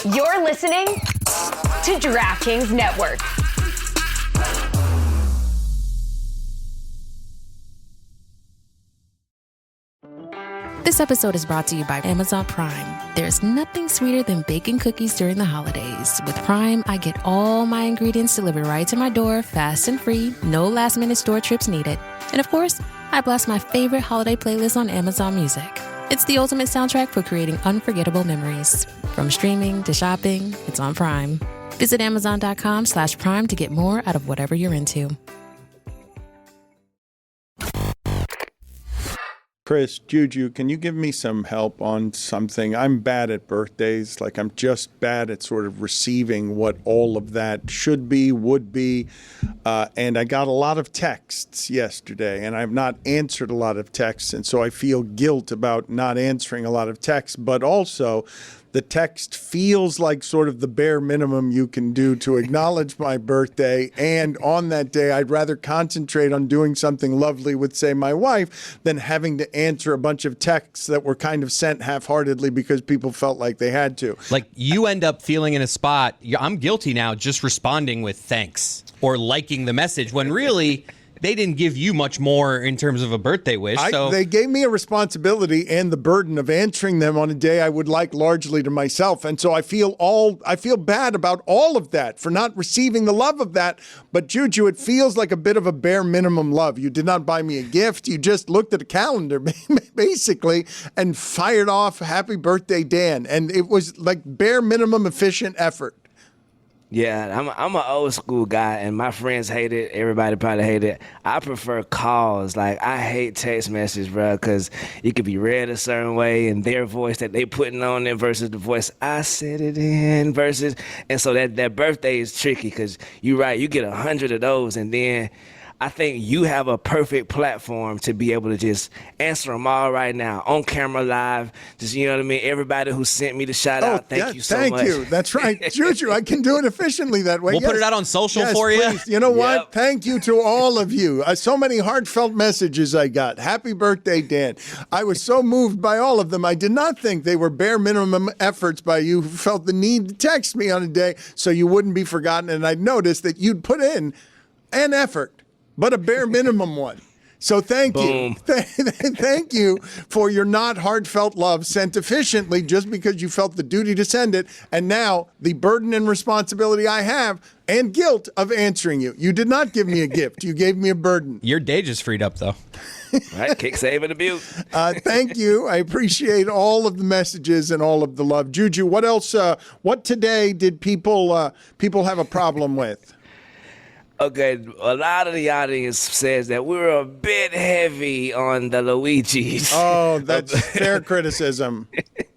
You're listening to DraftKings Network. This episode is brought to you by Amazon Prime. There's nothing sweeter than baking cookies during the holidays. With Prime, I get all my ingredients delivered right to my door, fast and free, no last-minute store trips needed. And of course, I blast my favorite holiday playlist on Amazon Music. It's the ultimate soundtrack for creating unforgettable memories. From streaming to shopping, it's on Prime. Visit Amazon.com/Prime to get more out of whatever you're into. Chris, JuJu, can you give me some help on something? I'm bad at birthdays. Like, I'm just bad at sort of receiving what all of that should be, would be. And I got a lot of texts yesterday, and I've not answered a lot of texts. And so I feel guilt about not answering a lot of texts. But also, the text feels like sort of the bare minimum you can do to acknowledge my birthday. And on that day, I'd rather concentrate on doing something lovely with, say, my wife than having to answer a bunch of texts that were kind of sent half-heartedly because people felt like they had to. Like, you end up feeling in a spot, I'm guilty now just responding with thanks or liking the message when really they didn't give you much more in terms of a birthday wish. They gave me a responsibility and the burden of answering them on a day I would like largely to myself. And so I feel bad about all of that for not receiving the love of that. But JuJu, it feels like a bit of a bare minimum love. You did not buy me a gift. You just looked at a calendar basically and fired off happy birthday, Dan. And it was like bare minimum efficient effort. Yeah, I'm an old school guy, and my friends hate it. Everybody probably hate it. I prefer calls. Like, I hate text messages, bro, because it could be read a certain way, and their voice that they putting on it versus the voice I said it in versus. And so that birthday is tricky because you're right. You get 100 of those, and then I think you have a perfect platform to be able to just answer them all right now on camera live. Just, you know what I mean? Everybody who sent me the shout out, thank you so much. Thank you. That's right. JuJu, I can do it efficiently that way. We'll put it out on social for you. Please. You know what? Thank you to all of you. So many heartfelt messages I got. Happy birthday, Dan. I was so moved by all of them. I did not think they were bare minimum efforts by you who felt the need to text me on a day so you wouldn't be forgotten. And I noticed that you'd put in an effort, but a bare minimum one. So thank you. Thank you for your not heartfelt love sent efficiently just because you felt the duty to send it. And now the burden and responsibility I have and guilt of answering you. You did not give me a gift. You gave me a burden. Your day just freed up, though. Right, kick, save, and abuse. Thank you. I appreciate all of the messages and all of the love. JuJu, what else? What today did people have a problem with? Okay, a lot of the audience says that we're a bit heavy on the Luigis. Oh, that's fair criticism.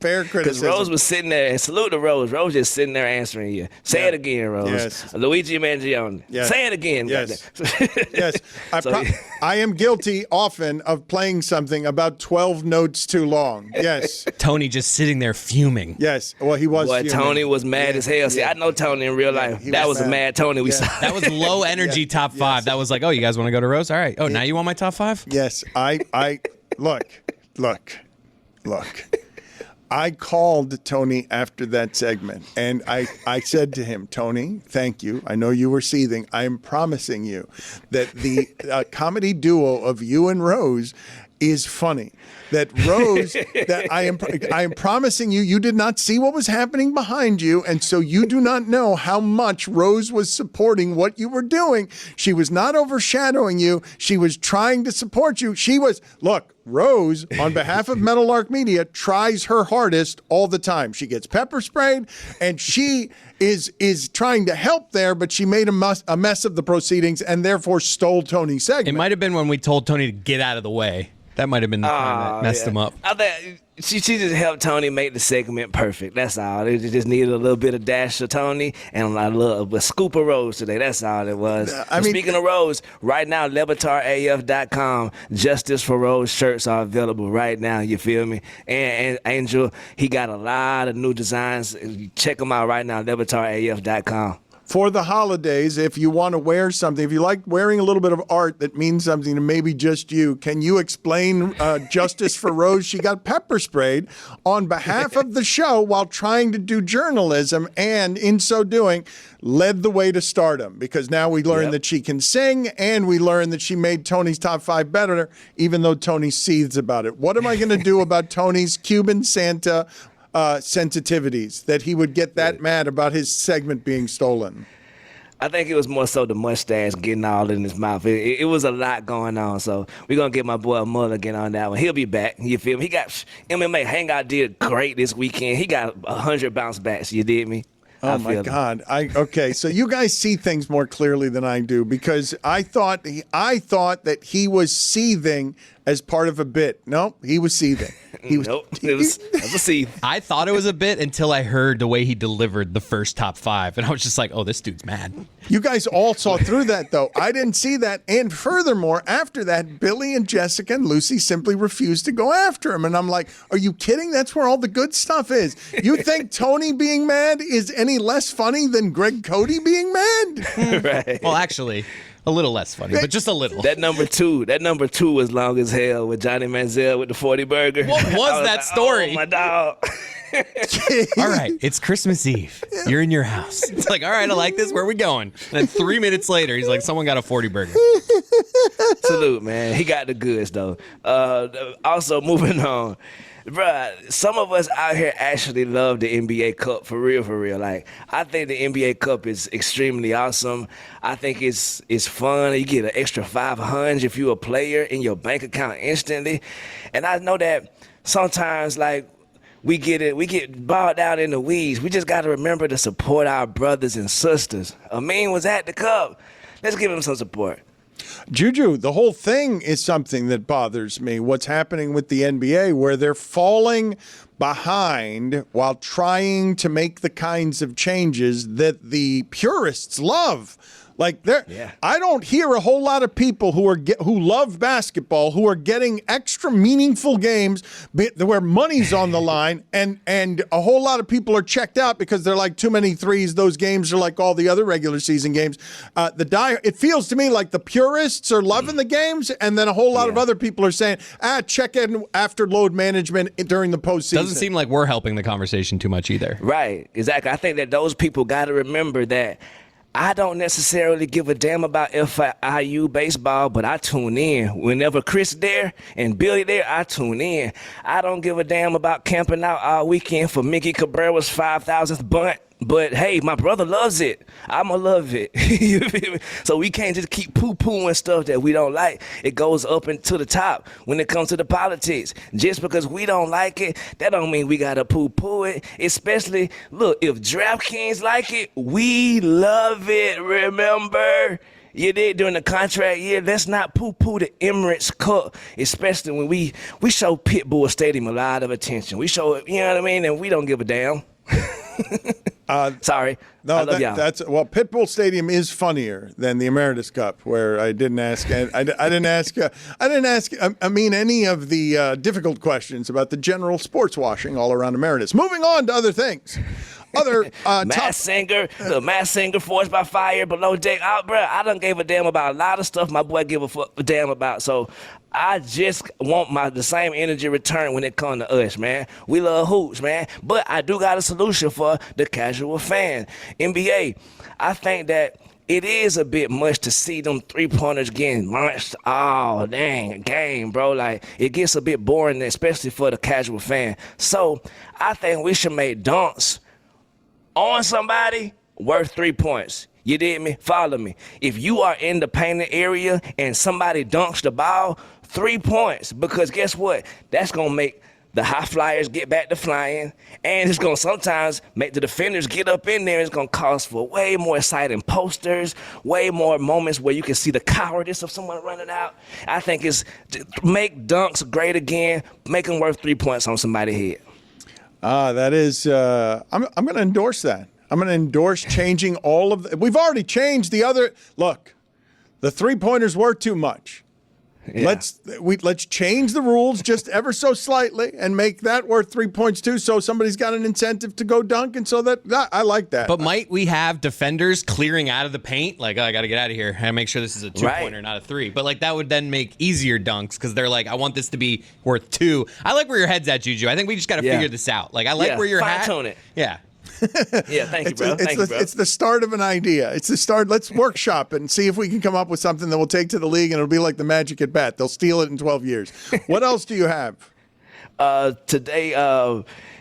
Fair criticism. Because Rose was sitting there, and salute to Rose. Rose just sitting there answering you. Say it again, Rose. Yes. Luigi Mangione. Yes. Say it again. Yes. Yes. I am guilty often of playing something about 12 notes too long. Yes. Tony just sitting there fuming. Yes. Well, he was Boy, fuming. Tony was mad as hell. See, I know Tony in real life. That was a mad Tony we saw. That was low energy top five. That was like, oh, you guys want to go to Rose? All right. Oh, now you want my top five? Yes. I look. I called Tony after that segment, and I said to him, Tony, thank you. I know you were seething. I am promising you that the comedy duo of you and Rose is funny. That Rose, that I am promising you, you did not see what was happening behind you, and so you do not know how much Rose was supporting what you were doing. She was not overshadowing you. She was trying to support you. Look, Rose, on behalf of Metal Lark Media, tries her hardest all the time. She gets pepper sprayed, and she is trying to help there, but she made a mess of the proceedings and therefore stole Tony's segment. It might have been when we told Tony to get out of the way. That might have been the time that messed him up. I think she just helped Tony make the segment perfect. That's all. They just needed a little bit of dash of Tony and a scoop of Rose today. That's all it was. Speaking of Rose, right now, LeBatardAF.com, Justice for Rose shirts are available right now. You feel me? And Angel, he got a lot of new designs. Check them out right now, LeBatardAF.com. for the holidays, if you want to wear something, if you like wearing a little bit of art that means something to maybe just you, can you explain justice for Rose? She got pepper sprayed on behalf of the show while trying to do journalism, and in so doing, led the way to stardom, because now we learned that she can sing, and we learned that she made Tony's top 5 better, even though Tony seethes about it. What am I going to do about Tony's Cuban Santa sensitivities, that he would get that mad about his segment being stolen? I think it was more so the mustache getting all in his mouth. It was a lot going on. So we're going to get my boy Mulligan on that one. He'll be back. You feel me? He got MMA Hangout did great this weekend. He got 100 bounce backs. You did me? Oh my God! Okay, so you guys see things more clearly than I do, because I thought that he was seething as part of a bit. No, he was seething. Nope, it was a seeth. I thought it was a bit until I heard the way he delivered the first top 5, and I was just like, "Oh, this dude's mad." You guys all saw through that, though. I didn't see that, and furthermore, after that, Billy and Jessica and Lucy simply refused to go after him, and I'm like, "Are you kidding? That's where all the good stuff is." You think Tony being mad is any less funny than Greg Cody being mad? Right. Well, actually, a little less funny, but just a little. That number two was long as hell with Johnny Manziel with the 40 burger. What was that story? Oh, my dog. All right, it's Christmas Eve. You're in your house. It's like, all right, I like this. Where are we going? And then 3 minutes later, he's like, someone got a 40 burger. Salute, man. He got the goods, though. Also, moving on. Bruh, some of us out here actually love the NBA Cup, for real, for real. Like, I think the NBA Cup is extremely awesome. I think it's fun. You get an extra $500 if you're a player in your bank account instantly. And I know that sometimes, like, we get bogged down in the weeds. We just got to remember to support our brothers and sisters. Amin was at the Cup. Let's give him some support. JuJu, the whole thing is something that bothers me. What's happening with the NBA, where they're falling behind while trying to make the kinds of changes that the purists love. Like, I don't hear a whole lot of people who love basketball who are getting extra meaningful games where money's on the line, and a whole lot of people are checked out because they're like too many threes. Those games are like all the other regular season games. It feels to me like the purists are loving the games, and then a whole lot of other people are saying, check in after load management during the postseason. Doesn't seem like we're helping the conversation too much either. Right, exactly. I think that those people got to remember that I don't necessarily give a damn about FIU baseball, but I tune in. Whenever Chris there and Billy there, I tune in. I don't give a damn about camping out all weekend for Mickey Cabrera's 5,000th bunt. But hey, my brother loves it. I'ma love it. You feel me? So we can't just keep poo-pooing stuff that we don't like. It goes up and to the top when it comes to the politics. Just because we don't like it, that don't mean we gotta poo-poo it. Especially, look, if DraftKings like it, we love it. Remember? You did during the contract year. Let's not poo-poo the Emirates Cup, especially when we show Pitbull Stadium a lot of attention. We show it, you know what I mean? And we don't give a damn. Sorry. No, I love y'all. Pitbull Stadium is funnier than the Emeritus Cup, where I didn't ask. I didn't ask. I mean, any of the difficult questions about the general sports washing all around Emeritus. Moving on to other things. Mass Singer, the Mass Singer, Forged by Fire, Below Deck. Bruh, I done gave a damn about a lot of stuff my boy give a damn about. So I just want the same energy return when it comes to us, man. We love hoops, man. But I do got a solution for the casual fan. NBA, I think that it is a bit much to see them three-pointers getting launched all dang game, bro. Like, it gets a bit boring, especially for the casual fan. So I think we should make dunks on somebody worth 3 points. You did me? Follow me. If you are in the painted area and somebody dunks the ball, 3 points. Because guess what? That's going to make the high flyers get back to flying. And it's going to sometimes make the defenders get up in there. It's going to cause for way more exciting posters, way more moments where you can see the cowardice of someone running out. I think it's make dunks great again. Make them worth 3 points on somebody's head. That is, I'm going to endorse that. I'm going to endorse changing all of we've already changed the other. Look, the three-pointers were too much. Yeah. Let's change the rules just ever so slightly and make that worth 3 points too. So somebody's got an incentive to go dunk, and so that I like that. But might we have defenders clearing out of the paint? Like, oh, I got to get out of here and make sure this is a 2-pointer, not a 3. But like that would then make easier dunks because they're like, I want this to be worth 2. I like where your head's at, JuJu. I think we just got to figure this out. Like, I like where you're at. Fine-tune it. Yeah. Yeah, thank you, bro. It's the start of an idea. It's the start. Let's workshop it and see if we can come up with something that we'll take to the league, and it'll be like the Magic at bat. They'll steal it in 12 years. What else do you have? Today,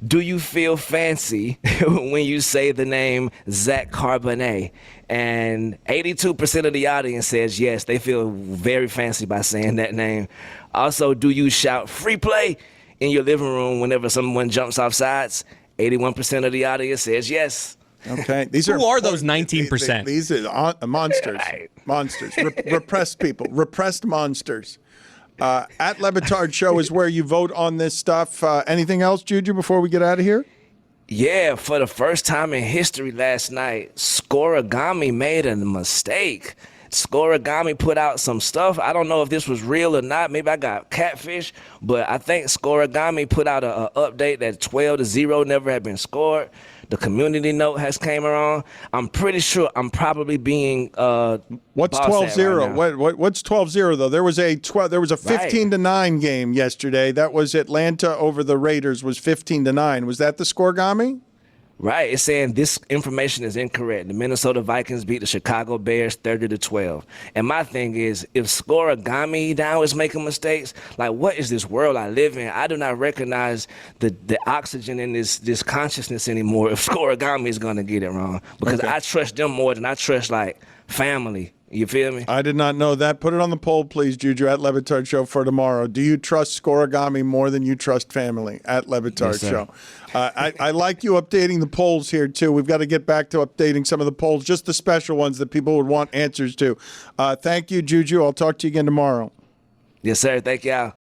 do you feel fancy when you say the name Zach Carbonet? And 82% of the audience says yes, they feel very fancy by saying that name. Also, do you shout free play in your living room whenever someone jumps off sides? 81% of the audience says yes. Okay. Who are those 19%? These are monsters. Right. Monsters. Repressed people. Repressed monsters. At Le Batard Show is where you vote on this stuff. Anything else, JuJu, before we get out of here? Yeah, for the first time in history last night, Scorigami made a mistake. Scorigami put out some stuff. I don't know if this was real or not. Maybe I got catfish, but I think Scorigami put out an update that 12-0 never had been scored. The community note has came around. I'm pretty sure I'm probably being what's 12-0? Right What's 12-0 though? There was a 15-9 game yesterday. That was Atlanta over the Raiders was 15-9. Was that the Scorigami? Right, it's saying this information is incorrect. The Minnesota Vikings beat the Chicago Bears 30-12. And my thing is, if Scorigami now is making mistakes, like what is this world I live in? I do not recognize the oxygen in this consciousness anymore if Scorigami is gonna get it wrong. Because I trust them more than I trust like family. You feel me? I did not know that. Put it on the poll, please, JuJu, at Le Batard Show for tomorrow. Do you trust Scorigami more than you trust family? At Le Batard Show. I like you updating the polls here, too. We've got to get back to updating some of the polls, just the special ones that people would want answers to. Thank you, JuJu. I'll talk to you again tomorrow. Yes, sir. Thank y'all.